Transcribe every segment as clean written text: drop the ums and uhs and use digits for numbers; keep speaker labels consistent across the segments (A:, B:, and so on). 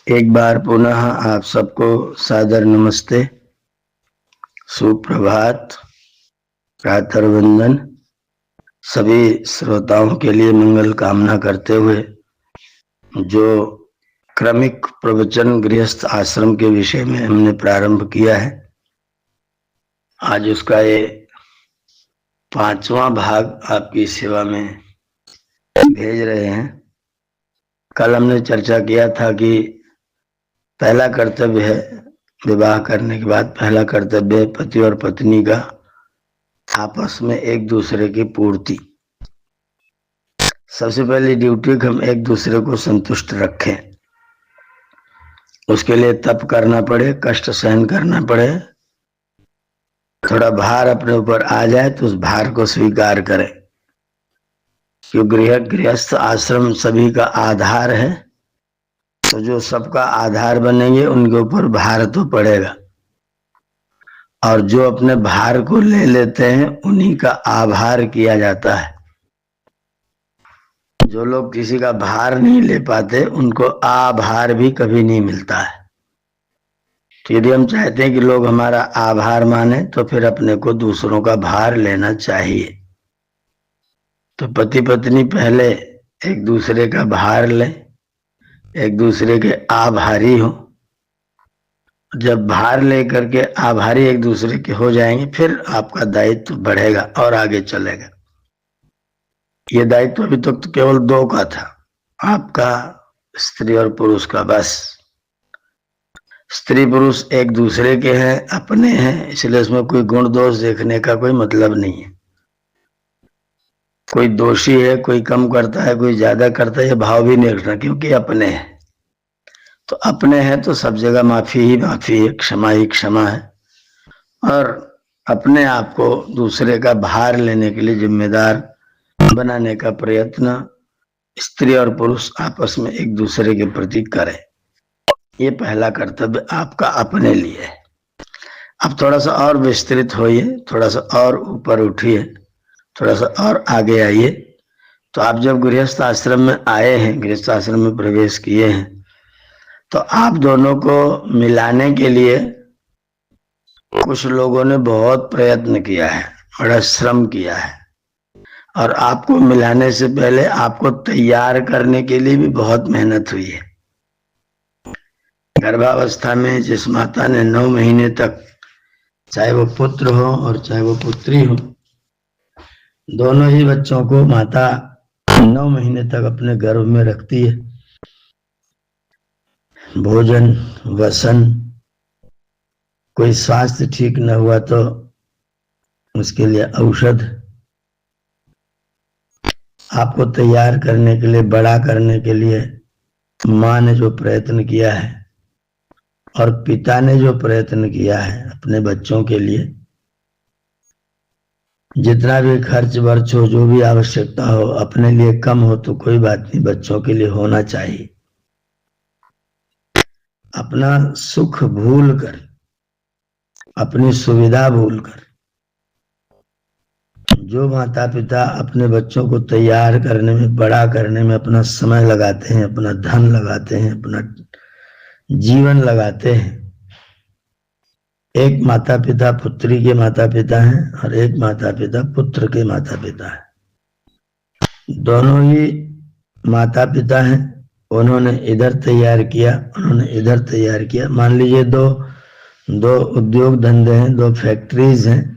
A: एक बार पुनः आप सबको सादर नमस्ते, सुप्रभात, प्रातः वंदन। सभी श्रोताओं के लिए मंगल कामना करते हुए जो क्रमिक प्रवचन गृहस्थ आश्रम के विषय में हमने प्रारंभ किया है, आज उसका ये 5वां भाग आपकी सेवा में भेज रहे हैं। कल हमने चर्चा किया था कि पहला कर्तव्य है, विवाह करने के बाद पहला कर्तव्य है पति और पत्नी का आपस में एक दूसरे की पूर्ति। सबसे पहली ड्यूटी कि हम एक दूसरे को संतुष्ट रखें। उसके लिए तप करना पड़े, कष्ट सहन करना पड़े, थोड़ा भार अपने ऊपर आ जाए तो उस भार को स्वीकार करें। क्योंकि गृहस्थ आश्रम सभी का आधार है, तो जो सबका आधार बनेंगे उनके ऊपर भार तो पड़ेगा, और जो अपने भार को ले लेते हैं उन्हीं का आभार किया जाता है। जो लोग किसी का भार नहीं ले पाते उनको आभार भी कभी नहीं मिलता है। तो यदि हम चाहते हैं कि लोग हमारा आभार माने तो फिर अपने को दूसरों का भार लेना चाहिए। तो पति पत्नी पहले एक दूसरे का भार लें, एक दूसरे के आभारी हो। जब भार लेकर के आभारी एक दूसरे के हो जाएंगे फिर आपका दायित्व बढ़ेगा और आगे चलेगा। ये दायित्व अभी तक तो केवल 2 का था, आपका, स्त्री और पुरुष का। बस स्त्री पुरुष एक दूसरे के हैं, अपने हैं, इसलिए इसमें कोई गुण दोष देखने का कोई मतलब नहीं है। कोई दोषी है, कोई कम करता है, कोई ज्यादा करता है, ये भाव भी नहीं रखना, क्योंकि अपने हैं। तो अपने हैं तो सब जगह माफी ही माफी है, क्षमा ही क्षमा है। और अपने आप को दूसरे का भार लेने के लिए जिम्मेदार बनाने का प्रयत्न स्त्री और पुरुष आपस में एक दूसरे के प्रति करें। ये पहला कर्तव्य आपका अपने लिए है। अब थोड़ा सा और विस्तृत होइए, थोड़ा सा और ऊपर उठिए, थोड़ा सा और आगे आइए। तो आप जब गृहस्थ आश्रम में आए हैं, गृहस्थ आश्रम में प्रवेश किए हैं, तो आप दोनों को मिलाने के लिए कुछ लोगों ने बहुत प्रयत्न किया है, बड़ा श्रम किया है। और आपको मिलाने से पहले आपको तैयार करने के लिए भी बहुत मेहनत हुई है। गर्भावस्था में जिस माता ने 9 महीने तक, चाहे वो पुत्र हो और चाहे वो पुत्री हो, दोनों ही बच्चों को माता 9 महीने तक अपने गर्भ में रखती है। भोजन, वसन, कोई स्वास्थ्य ठीक न हुआ तो उसके लिए औषध, आपको तैयार करने के लिए, बड़ा करने के लिए माँ ने जो प्रयत्न किया है और पिता ने जो प्रयत्न किया है अपने बच्चों के लिए, जितना भी खर्च वर्च हो, जो भी आवश्यकता हो, अपने लिए कम हो तो कोई बात नहीं, बच्चों के लिए होना चाहिए। अपना सुख भूल कर, अपनी सुविधा भूल कर जो माता पिता अपने बच्चों को तैयार करने में, बड़ा करने में अपना समय लगाते हैं, अपना धन लगाते हैं, अपना जीवन लगाते हैं। एक माता पिता पुत्री के माता पिता हैं और एक माता पिता पुत्र के माता पिता हैं। दोनों ही माता पिता हैं, उन्होंने इधर तैयार किया, उन्होंने इधर तैयार किया। मान लीजिए दो उद्योग धंधे हैं, 2 फैक्ट्रीज हैं,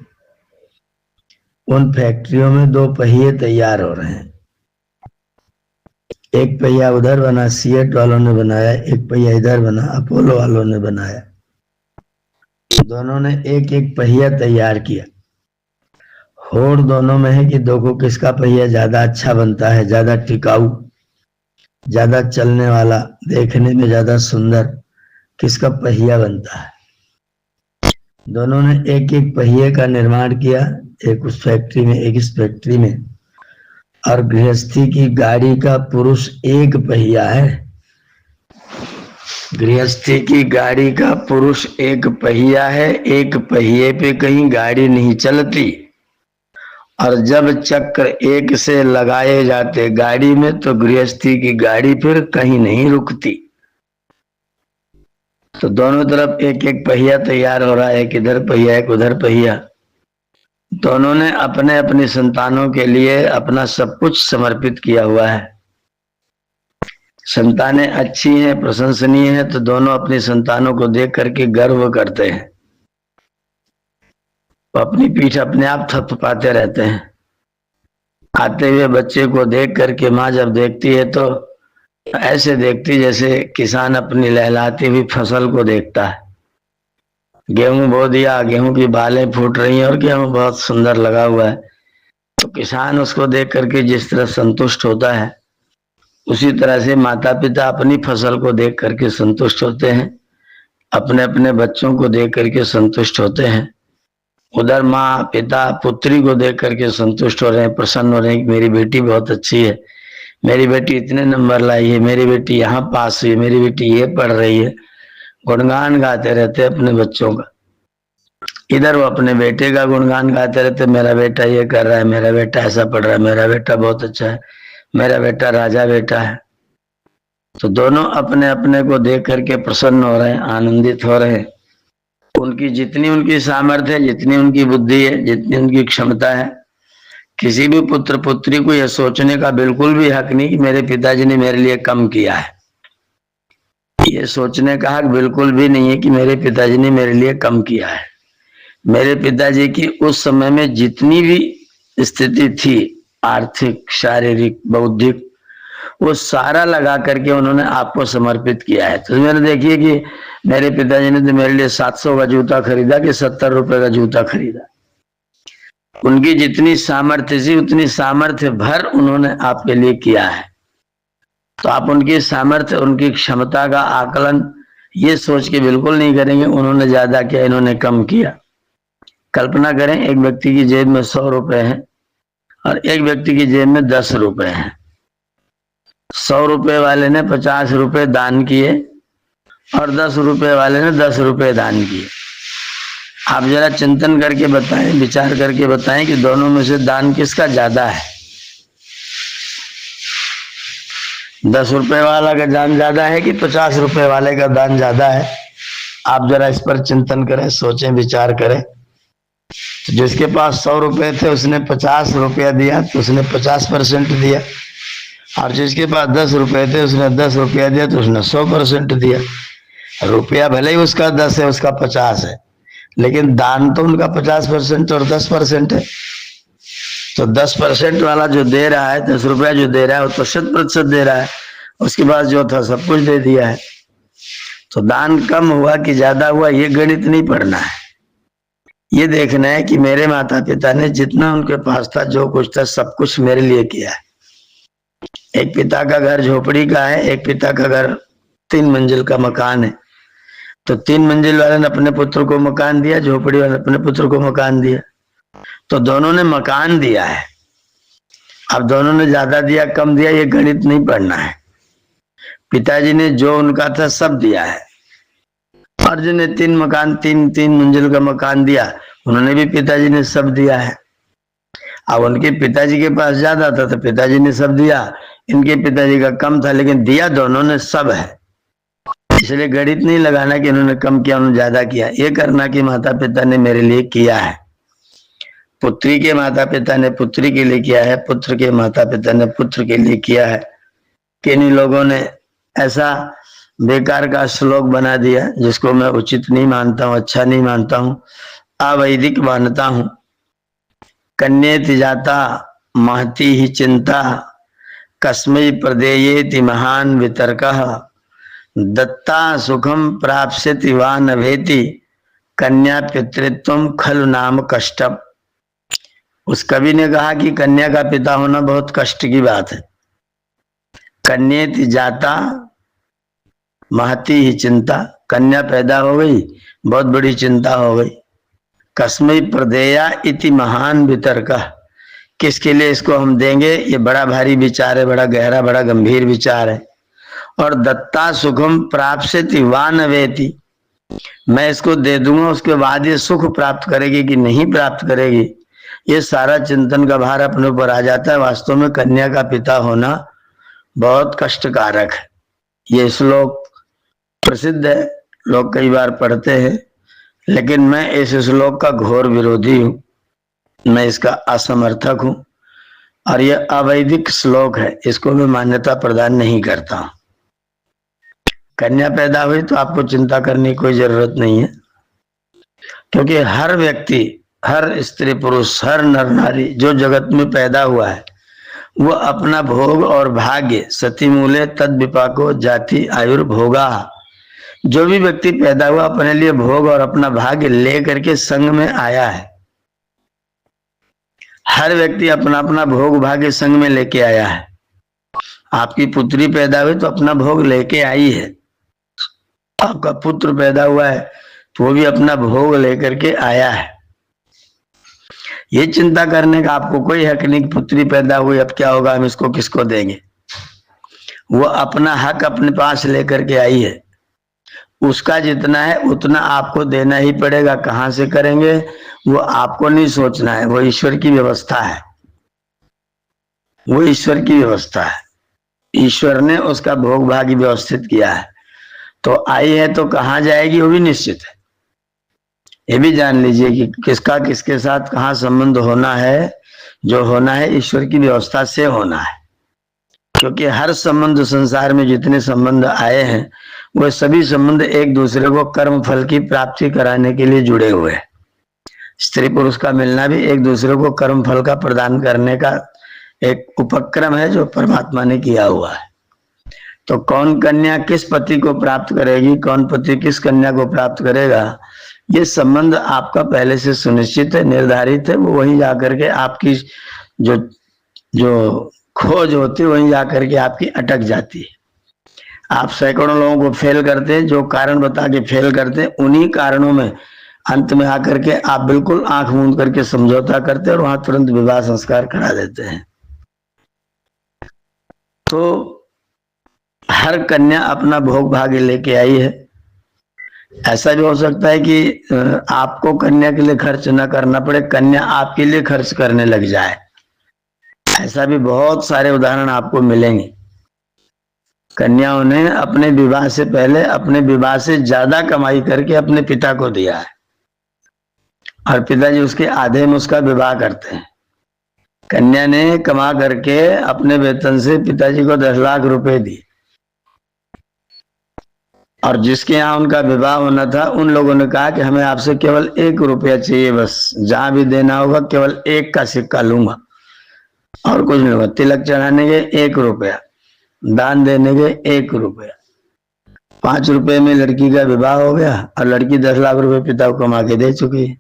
A: उन फैक्ट्रियों में 2 पहिए तैयार हो रहे हैं। एक पहिया उधर बना, सीएट वालों ने बनाया, एक पहिया इधर बना, अपोलो वालों ने बनाया। दोनों ने एक एक पहिया तैयार किया। होड़ दोनों में है कि देखो किसका पहिया ज्यादा अच्छा बनता है, ज्यादा टिकाऊ, ज्यादा चलने वाला, देखने में ज्यादा सुंदर, किसका पहिया बनता है। दोनों ने एक एक पहिए का निर्माण किया, एक उस फैक्ट्री में, एक इस फैक्ट्री में। और गृहस्थी की गाड़ी का पुरुष एक पहिया है। गृहस्थी की गाड़ी का पुरुष एक पहिया है, एक पहिए पे कहीं गाड़ी नहीं चलती। और जब चक्र एक से लगाए जाते गाड़ी में तो गृहस्थी की गाड़ी फिर कहीं नहीं रुकती। तो दोनों तरफ एक एक पहिया तैयार हो रहा है, एक इधर पहिया एक उधर पहिया। दोनों ने अपने अपनी संतानों के लिए अपना सब कुछ समर्पित किया हुआ है। संतानें अच्छी हैं, प्रशंसनीय हैं, तो दोनों अपनी संतानों को देख करके गर्व करते हैं, तो अपनी पीठ अपने आप थपथपाते रहते हैं। आते हुए बच्चे को देख करके माँ जब देखती है तो ऐसे देखती जैसे किसान अपनी लहलाती हुई फसल को देखता है। गेहूं बो दिया, गेहूं की बालें फूट रही हैं और गेहूं बहुत सुंदर लगा हुआ है, तो किसान उसको देख करके जिस तरह संतुष्ट होता है, उसी तरह से माता पिता अपनी फसल को देख करके संतुष्ट होते हैं, अपने अपने बच्चों को देख करके संतुष्ट होते हैं। उधर माँ पिता पुत्री को देख करके संतुष्ट हो रहे हैं, प्रसन्न हो रहे हैं कि मेरी बेटी बहुत अच्छी है, मेरी बेटी इतने नंबर लाई है, मेरी बेटी यहाँ पास हुई, मेरी बेटी ये पढ़ रही है, गुणगान गाते रहते अपने बच्चों का। इधर वो अपने बेटे का गुणगान गाते रहते, मेरा बेटा ये कर रहा है, मेरा बेटा ऐसा पढ़ रहा है, मेरा बेटा बहुत अच्छा है, मेरा बेटा राजा बेटा है। तो दोनों अपने अपने को देख करके प्रसन्न हो रहे हैं, आनंदित हो रहे हैं। उनकी जितनी उनकी सामर्थ्य है, जितनी उनकी बुद्धि है, जितनी उनकी क्षमता है, किसी भी पुत्र पुत्री को यह सोचने का बिल्कुल भी हक नहीं कि मेरे पिताजी ने मेरे लिए कम किया है। ये सोचने का हक बिल्कुल भी नहीं है कि मेरे पिताजी ने मेरे लिए कम किया है। मेरे पिताजी की उस समय में जितनी भी स्थिति थी, आर्थिक, शारीरिक, बौद्धिक, वो सारा लगा करके उन्होंने आपको समर्पित किया है। तो मैंने देखिए कि मेरे पिताजी ने तो मेरे लिए 700 का जूता खरीदा कि 70 रुपए का जूता खरीदा। उनकी जितनी सामर्थ्य थी उतनी सामर्थ्य भर उन्होंने आपके लिए किया है। तो आप उनकी सामर्थ्य, उनकी क्षमता का आकलन ये सोच के बिल्कुल नहीं करेंगे उन्होंने ज्यादा किया, इन्होंने कम किया। कल्पना करें एक व्यक्ति की जेब में 100 रुपए हैं और एक व्यक्ति की जेब में 10 रुपए हैं। 100 रुपए वाले ने 50 रुपए दान किए और 10 रुपए वाले ने 10 रुपए दान किए। आप जरा चिंतन करके बताएं, विचार करके बताएं कि दोनों में से दान किसका ज्यादा है। 10 रुपए वाला का दान ज्यादा है कि 50 रुपए वाले का दान ज्यादा है? आप जरा इस पर चिंतन करें, सोचें, विचार करें। तो जिसके पास 100 रुपए थे उसने 50 रुपया दिया तो उसने 50% दिया, और जिसके पास 10 रुपए थे उसने 10 रुपया दिया तो उसने 100% दिया। रुपया भले ही उसका 10 है, उसका 50 है, लेकिन दान तो उनका 50% और 10% है। तो 10% वाला जो दे रहा है, 10 रुपया जो दे रहा है वो तो 100% दे रहा है, उसके पास जो था सब कुछ दे दिया है। तो दान कम हुआ कि ज्यादा हुआ, ये गणित नहीं पढ़ना है। ये देखना है कि मेरे माता पिता ने जितना उनके पास था, जो कुछ था, सब कुछ मेरे लिए किया है। एक पिता का घर झोपड़ी का है, एक पिता का घर 3 मंजिल का मकान है। तो 3 मंजिल वाले ने अपने पुत्र को मकान दिया, झोपड़ी वाले ने अपने पुत्र को मकान दिया। तो दोनों ने मकान दिया है। अब दोनों ने ज्यादा दिया कम दिया ये गणित नहीं पढ़ना है। पिताजी ने जो उनका था सब दिया है, और जिन्हें 3 मंजिल का मकान दिया उन्होंने भी पिताजी ने सब दिया है। अब उनके पिताजी के पास ज्यादा था तो पिताजी ने सब दिया, इनके पिताजी का कम था, लेकिन दिया दोनों ने सब है। इसलिए गणित नहीं लगाना कि इन्होंने कम किया उन्होंने ज्यादा किया, ये करना कि माता पिता ने मेरे लिए किया है। पुत्री के माता पिता ने पुत्री के लिए किया है, पुत्र के माता पिता ने पुत्र के लिए किया है। किन्हीं लोगों ने ऐसा बेकार का श्लोक बना दिया जिसको मैं उचित नहीं मानता हूं, अच्छा नहीं मानता हूं, अवैदिक मानता हूं। कन्येति जाता महती ही चिंता, कस्मै प्रदेयेति महान वितर्कः, दत्ता सुखम प्राप्स्यति वा न वेति, कन्या पितृत्वम खलु नाम कष्टम। उस कवि ने कहा कि कन्या का पिता होना बहुत कष्ट की बात है। कन्येति जाता महती ही चिंता, कन्या पैदा हो गई बहुत बड़ी चिंता हो गई। कस्मै प्रदेया इति महान वितर्क, किसके लिए इसको हम देंगे, ये बड़ा भारी विचार है, बड़ा गहरा, बड़ा गंभीर विचार है। और दत्ता सुखम प्राप्स्यति वा न वेति, मैं इसको दे दूंगा उसके बाद ये सुख प्राप्त करेगी कि नहीं प्राप्त करेगी, ये सारा चिंतन का भार अपने ऊपर आ जाता है। वास्तव में कन्या का पिता होना बहुत कष्टकारक है। ये श्लोक प्रसिद्ध है, लोग कई बार पढ़ते हैं, लेकिन मैं इस श्लोक का घोर विरोधी हूं, मैं इसका असमर्थक हूं और यह अवैदिक श्लोक है, इसको मैं मान्यता प्रदान नहीं करता हूं। कन्या पैदा हुई तो आपको चिंता करने की कोई जरूरत नहीं है, क्योंकि हर व्यक्ति, हर स्त्री पुरुष, हर नर नारी जो जगत में पैदा हुआ है वो अपना भोग और भाग्य सती मूले तद विपाको जाति आयुर्भोगा, जो भी व्यक्ति पैदा हुआ अपने लिए भोग और अपना भाग्य लेकर के संग में आया है। हर व्यक्ति अपना अपना भोग भाग्य संग में लेके आया है। आपकी पुत्री पैदा हुई तो अपना भोग लेके आई है, आपका पुत्र पैदा हुआ है तो वो भी अपना भोग लेकर के आया है। ये चिंता करने का आपको कोई हक नहीं, पुत्री पैदा हुई अब क्या होगा, हम इसको किसको देंगे। वो अपना हक अपने पास लेकर के आई है, उसका जितना है उतना आपको देना ही पड़ेगा। कहां से करेंगे वो आपको नहीं सोचना है, वो ईश्वर की व्यवस्था है, वो ईश्वर की व्यवस्था है। ईश्वर ने उसका भोग भाग्य व्यवस्थित किया है, तो आई है तो कहां जाएगी वो भी निश्चित है। ये भी जान लीजिए कि किसका किसके साथ कहाँ संबंध होना है, जो होना है ईश्वर की व्यवस्था से होना है। क्योंकि हर संबंध, संसार में जितने संबंध आए हैं वो सभी संबंध एक दूसरे को कर्म फल की प्राप्ति कराने के लिए जुड़े हुए हैं। स्त्री पुरुष का मिलना भी एक दूसरे को कर्म फल का प्रदान करने का एक उपक्रम है जो परमात्मा ने किया हुआ है। तो कौन कन्या किस पति को प्राप्त करेगी, कौन पति किस कन्या को प्राप्त करेगा, ये संबंध आपका पहले से सुनिश्चित है, निर्धारित है। वो वहीं जाकर के आपकी जो जो खोज होती है वहीं जाकर के आपकी अटक जाती है। आप सैकड़ों लोगों को फेल करते हैं, जो कारण बता के फेल करते हैं, उन्हीं कारणों में अंत में आकर के आप बिल्कुल आंख मूंद करके समझौता करते हैं और वहां तुरंत विवाह संस्कार करा देते हैं। तो हर कन्या अपना भोग भाग्य लेके आई है। ऐसा भी हो सकता है कि आपको कन्या के लिए खर्च न करना पड़े, कन्या आपके लिए खर्च करने लग जाए। ऐसा भी बहुत सारे उदाहरण आपको मिलेंगे। कन्याओं ने अपने विवाह से पहले अपने विवाह से ज्यादा कमाई करके अपने पिता को दिया है और पिताजी उसके आधे में उसका विवाह करते हैं। कन्या ने कमा करके अपने वेतन से पिताजी को 10 लाख रुपए दिए और जिसके यहाँ उनका विवाह होना था उन लोगों ने कहा कि हमें आपसे केवल 1 रुपया चाहिए, बस जहां भी देना होगा केवल 1 का सिक्का लूंगा और कुछ नहीं होगा। तिलक चढ़ाने के 1 रुपया, दान देने के 1 रुपया, 5 रुपए में लड़की का विवाह हो गया और लड़की 10 लाख रुपए पिता को कमा के दे चुकी है।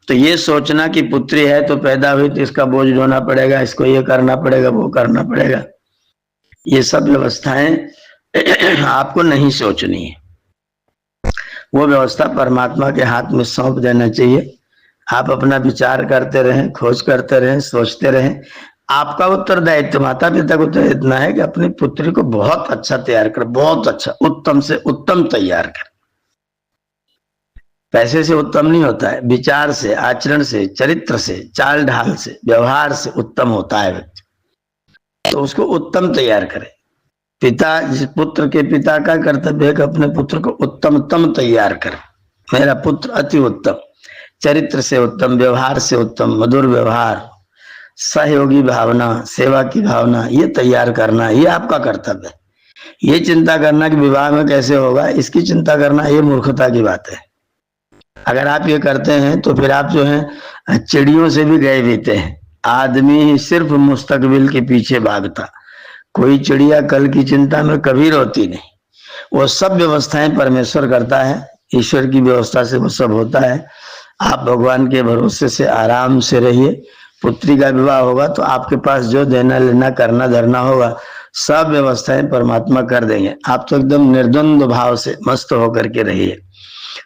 A: तो ये सोचना कि पुत्री है तो पैदा हुई तो इसका बोझ ढोना पड़ेगा, इसको ये करना पड़ेगा, वो करना पड़ेगा, ये सब व्यवस्थाएं आपको नहीं सोचनी है। वो व्यवस्था परमात्मा के हाथ में सौंप देना चाहिए। आप अपना विचार करते रहें, खोज करते रहें, सोचते रहें। आपका उत्तरदायित्व माता पिता को तो इतना है कि अपनी पुत्री को बहुत अच्छा तैयार कर, बहुत अच्छा, उत्तम से उत्तम तैयार कर। पैसे से उत्तम नहीं होता है, विचार से, आचरण से, चरित्र से, चाल ढाल से, व्यवहार से उत्तम होता है व्यक्ति। तो उसको उत्तम तैयार करें। पिता, जिस पुत्र के पिता का कर्तव्य है कि अपने पुत्र को उत्तम तैयार करे। मेरा पुत्र अति उत्तम, चरित्र से उत्तम, व्यवहार से उत्तम, मधुर व्यवहार, सहयोगी भावना, सेवा की भावना, ये तैयार करना, ये आपका कर्तव्य है। ये चिंता करना कि विवाह में कैसे होगा, इसकी चिंता करना ये मूर्खता की बात है। अगर आप ये करते हैं तो फिर आप जो है चिड़ियों से भी गए बीते हैं। आदमी सिर्फ मुस्तकबिल के पीछे भागता, कोई चिड़िया कल की चिंता में कभी रोती नहीं। वो सब व्यवस्थाएं परमेश्वर करता है, ईश्वर की व्यवस्था से वो सब होता है। आप भगवान के भरोसे से आराम से रहिए। पुत्री का विवाह होगा तो आपके पास जो देना लेना करना धरना होगा सब व्यवस्थाएं परमात्मा कर देंगे। आप तो एकदम निर्द्वंद भाव से मस्त होकर के रहिए।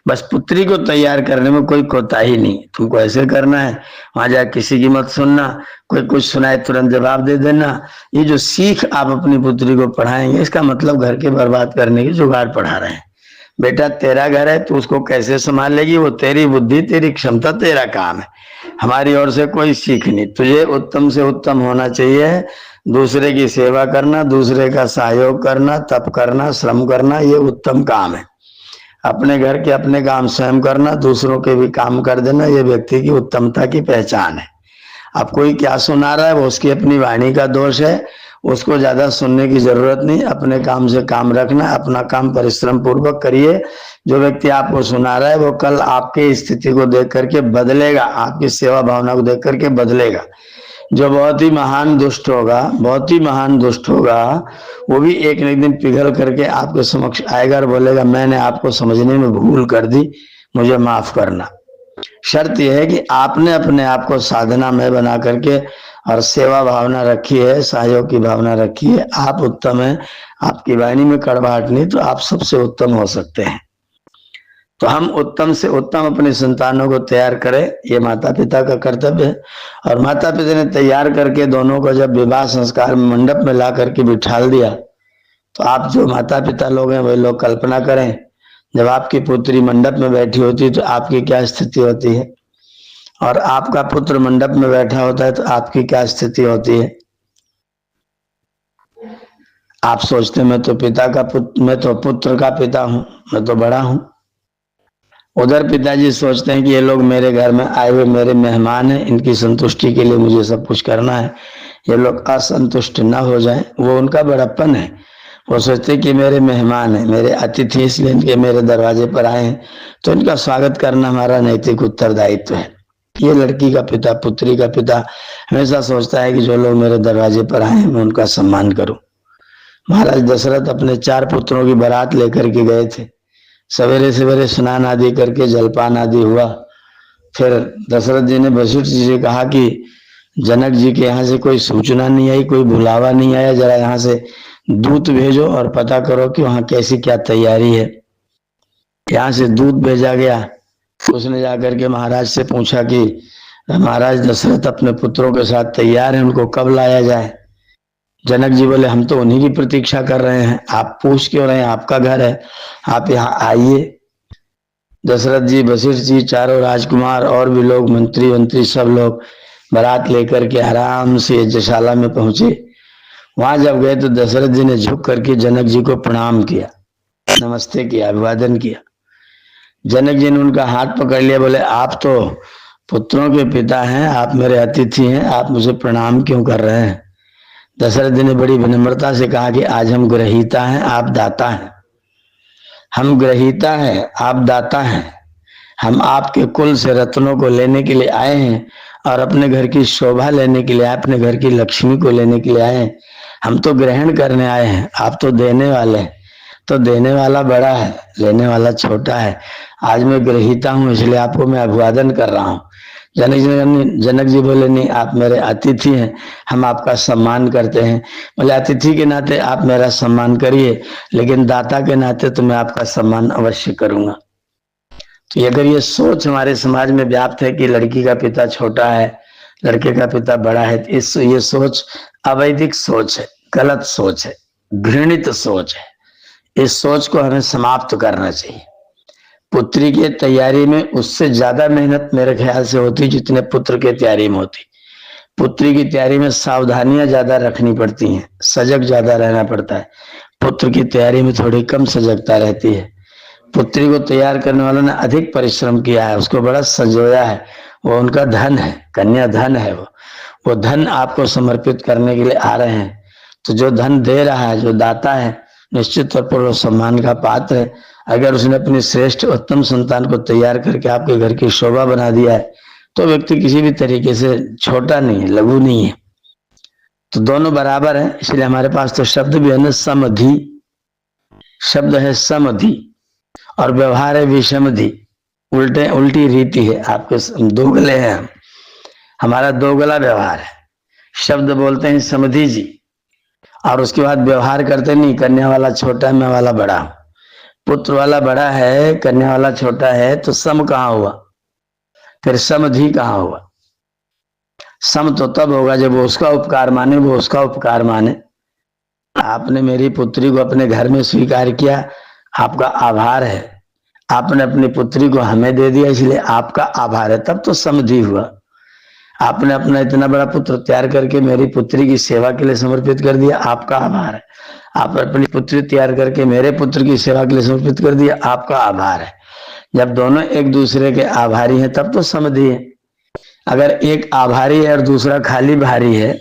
A: बस पुत्री को तैयार करने में कोई कोताही नहीं। तुमको ऐसे करना है, वहां जाकर किसी की मत सुनना, कोई कुछ सुनाए तुरंत जवाब दे देना। ये जो सीख आप अपनी पुत्री को पढ़ाएंगे, इसका मतलब घर के बर्बाद करने की जुगाड़ पढ़ा रहे हैं। बेटा तेरा घर है तो उसको कैसे संभालेगी, वो तेरी बुद्धि, तेरी क्षमता, तेरा काम है। हमारी ओर से कोई सीख नहीं। तुझे उत्तम से उत्तम होना चाहिए, दूसरे की सेवा करना, दूसरे का सहयोग करना, तप करना, श्रम करना, ये उत्तम काम है। अपने घर के अपने काम स्वयं करना, दूसरों के भी काम कर देना, ये व्यक्ति की उत्तमता की पहचान है। अब कोई क्या सुना रहा है वो उसकी अपनी वाणी का दोष है, उसको ज्यादा सुनने की जरूरत नहीं। अपने काम से काम रखना, अपना काम परिश्रम पूर्वक करिए। जो व्यक्ति आपको सुना रहा है वो कल आपकी स्थिति को देख करके बदलेगा, आपकी सेवा भावना को देख करके बदलेगा। जो बहुत ही महान दुष्ट होगा, बहुत ही महान दुष्ट होगा, वो भी एक न एक दिन पिघल करके आपके समक्ष आएगा और बोलेगा मैंने आपको समझने में भूल कर दी, मुझे माफ करना। शर्त यह है कि आपने अपने आप को साधना में बना करके और सेवा भावना रखी है, सहयोग की भावना रखी है। आप उत्तम है, आपकी वाणी में कड़वाहट नहीं, तो आप सबसे उत्तम हो सकते हैं। तो हम उत्तम से उत्तम अपने संतानों को तैयार करें, ये माता पिता का कर्तव्य है। और माता पिता ने तैयार करके दोनों को जब विवाह संस्कार मंडप में ला करके बिठाल दिया, तो आप जो माता पिता लोग हैं वही लोग कल्पना करें, जब आपकी पुत्री मंडप में बैठी होती है तो आपकी क्या स्थिति होती है, और आपका पुत्र मंडप में बैठा होता है तो आपकी क्या स्थिति होती है। आप सोचते मैं तो मैं तो पुत्र का पिता हूं, मैं तो बड़ा हूं। उधर पिताजी सोचते हैं कि ये लोग मेरे घर में आए हुए मेरे मेहमान हैं, इनकी संतुष्टि के लिए मुझे सब कुछ करना है, ये लोग असंतुष्ट न हो जाएं, वो उनका बड़प्पन है। वो सोचते कि मेरे मेहमान हैं, मेरे अतिथि, इसलिए इनके मेरे दरवाजे पर आए हैं, तो इनका स्वागत करना हमारा नैतिक उत्तरदायित्व है। ये लड़की का पिता, पुत्री का पिता हमेशा सोचता है कि जो लोग मेरे दरवाजे पर आए हैं मैं उनका सम्मान करूं। महाराज दशरथ अपने 4 पुत्रों की बारात लेकर के गए थे। सवेरे सवेरे स्नान आदि करके जलपान आदि हुआ। फिर दशरथ जी ने वशिष्ठ जी से कहा कि जनक जी के यहाँ से कोई सूचना नहीं आई, कोई बुलावा नहीं आया, जरा यहाँ से दूत भेजो और पता करो कि वहां कैसी क्या तैयारी है। यहाँ से दूत भेजा गया, उसने जाकर के महाराज से पूछा कि महाराज दशरथ अपने पुत्रों के साथ तैयार हैं, उनको कब लाया जाए। जनक जी बोले हम तो उन्हीं की प्रतीक्षा कर रहे हैं, आप पूछ क्यों रहे हैं, आपका घर है, आप यहाँ आइए। दशरथ जी, वशिष्ठ जी, चारों राजकुमार और भी लोग, मंत्री सब लोग बारात लेकर के आराम से यज्ञशाला में पहुंचे। वहां जब गए तो दशरथ जी ने झुक करके जनक जी को प्रणाम किया, नमस्ते किया, अभिवादन किया। जनक जी ने उनका हाथ पकड़ लिया, बोले आप तो पुत्रों के पिता हैं, आप मेरे अतिथि हैं, आप मुझे प्रणाम क्यों कर रहे हैं। दशरथ जी ने बड़ी विनम्रता से कहा कि आज हम ग्रहीता हैं, आप दाता हैं। हम ग्रहीता हैं, आप दाता हैं। हम आपके कुल से रत्नों को लेने के लिए आए हैं और अपने घर की शोभा लेने के लिए, अपने घर की लक्ष्मी को लेने के लिए आए हैं। हम तो ग्रहण करने आए हैं, आप तो देने वाले हैं। तो देने वाला बड़ा है, लेने वाला छोटा है। आज मैं ग्रहीता हूं, इसलिए आपको मैं अभिवादन कर रहा हूं। जनक जी बोले नहीं, आप मेरे अतिथि हैं, हम आपका सम्मान करते हैं। बोले अतिथि के नाते आप मेरा सम्मान करिए, लेकिन दाता के नाते तो मैं आपका सम्मान अवश्य करूंगा। तो अगर ये सोच हमारे समाज में व्याप्त है कि लड़की का पिता छोटा है, लड़के का पिता बड़ा है, तो ये सोच अवैधिक सोच है, गलत सोच है, घृणित सोच है। इस सोच को हमें समाप्त करना चाहिए। पुत्री की तैयारी में उससे ज्यादा मेहनत मेरे ख्याल से होती जितने पुत्र के तैयारी में होती। पुत्री की तैयारी में सावधानियां ज्यादा रखनी पड़ती हैं, सजग ज्यादा रहना पड़ता है। पुत्र की तैयारी में थोड़ी कम सजगता रहती है। पुत्री को तैयार करने वालों ने अधिक परिश्रम किया है, उसको बड़ा संजोया है, वो उनका धन है, कन्या धन है। वो धन आपको समर्पित करने के लिए आ रहे हैं। तो जो धन दे रहा है, जो दाता है, निश्चित तौर पर वो सम्मान का पात्र है। अगर उसने अपनी श्रेष्ठ उत्तम संतान को तैयार करके आपके घर की शोभा बना दिया है, तो व्यक्ति किसी भी तरीके से छोटा नहीं है, लघु नहीं है। तो दोनों बराबर है। इसलिए हमारे पास तो शब्द भी है ना, समधि। शब्द है समधि और व्यवहार है विषमधि। उल्टी रीति है, आपके दोगले हैं, हमारा दोगला व्यवहार है। शब्द बोलते हैं समधि जी, और उसके बाद व्यवहार करते नहीं, कन्या वाला छोटा है, मैं वाला बड़ा हूं। पुत्र वाला बड़ा है, कन्या वाला छोटा है, तो सम कहां हुआ, फिर समधि कहां हुआ। सम तो तब होगा जब वो उसका उपकार माने, वो उसका उपकार माने। आपने मेरी पुत्री को अपने घर में स्वीकार किया, आपका आभार है। आपने अपनी पुत्री को हमें दे दिया, इसलिए आपका आभार है, तब तो समधि हुआ। आपने अपना इतना बड़ा पुत्र तैयार करके मेरी पुत्री की सेवा के लिए समर्पित कर दिया, आपका आभार है। आप अपनी पुत्री तैयार करके मेरे पुत्र की सेवा के लिए समर्पित कर दिया, आपका आभार है। जब दोनों एक दूसरे के आभारी हैं तब तो समझी है। अगर एक आभारी है और दूसरा खाली भारी है,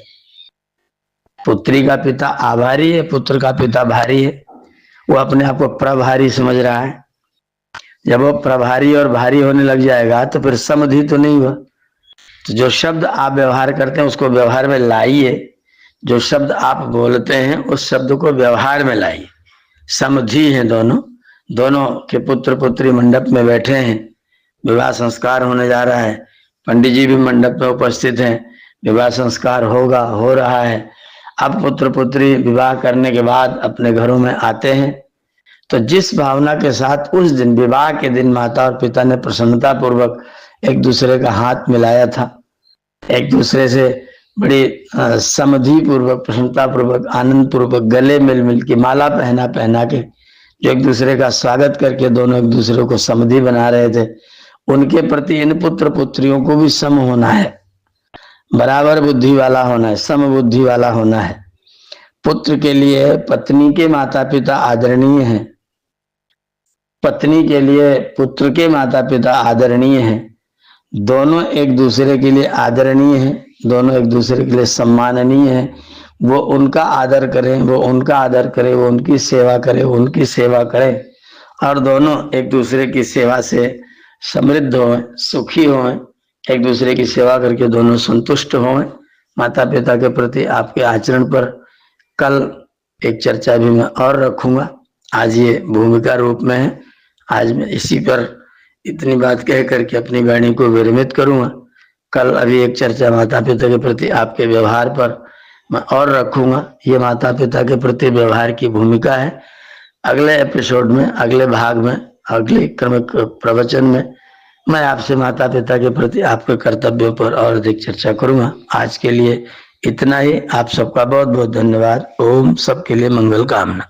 A: पुत्री का पिता आभारी है, पुत्र का पिता भारी है, वो अपने आप को प्रभारी समझ रहा है। जब वो प्रभारी और भारी होने लग जाएगा तो फिर समधि तो नहीं हुआ। तो जो शब्द आप व्यवहार करते हैं उसको व्यवहार में लाइए, जो शब्द आप बोलते हैं उस शब्द को व्यवहार में लाइए। समधि हैं दोनों के पुत्र पुत्री मंडप में बैठे हैं, विवाह संस्कार होने जा रहा है, पंडित जी भी मंडप में उपस्थित हैं, विवाह संस्कार होगा, हो रहा है। अब पुत्र पुत्री विवाह करने के बाद अपने घरों में आते हैं, तो जिस भावना के साथ उस दिन विवाह के दिन माता और पिता ने प्रसन्नता पूर्वक एक दूसरे का हाथ मिलाया था, एक दूसरे से बड़ी समधि पूर्वक, प्रसन्नता पूर्वक, आनंद पूर्वक गले मिल मिल के, माला पहना पहना के जो एक दूसरे का स्वागत करके दोनों एक दूसरे को समधि बना रहे थे, उनके प्रति इन पुत्र पुत्रियों को भी सम होना है, बराबर बुद्धि वाला होना है, सम बुद्धि वाला होना है। पुत्र के लिए पत्नी के माता पिता आदरणीय हैं, पत्नी के लिए पुत्र के माता पिता आदरणीय हैं, दोनों एक दूसरे के लिए आदरणीय हैं, दोनों एक दूसरे के लिए सम्माननीय हैं। वो उनका आदर करें, वो उनका आदर करें, वो उनकी सेवा करें, वो उनकी सेवा करें, और दोनों एक दूसरे की सेवा से समृद्ध हों, सुखी हों, एक दूसरे की सेवा करके दोनों संतुष्ट हों। माता पिता के प्रति आपके आचरण पर कल एक चर्चा भी मैं और रखूंगा, आज ये भूमिका रूप में है। आज मैं इसी पर इतनी बात कह करके अपनी वाणी को विरमित करूंगा। कल अभी एक चर्चा माता पिता के प्रति आपके व्यवहार पर मैं और रखूंगा। ये माता पिता के प्रति व्यवहार की भूमिका है। अगले एपिसोड में, अगले भाग में, अगले क्रमिक प्रवचन में मैं आपसे माता पिता के प्रति आपके कर्तव्यों पर और अधिक चर्चा करूंगा। आज के लिए इतना ही। आप सबका बहुत बहुत धन्यवाद। ओम सबके लिए मंगल कामना।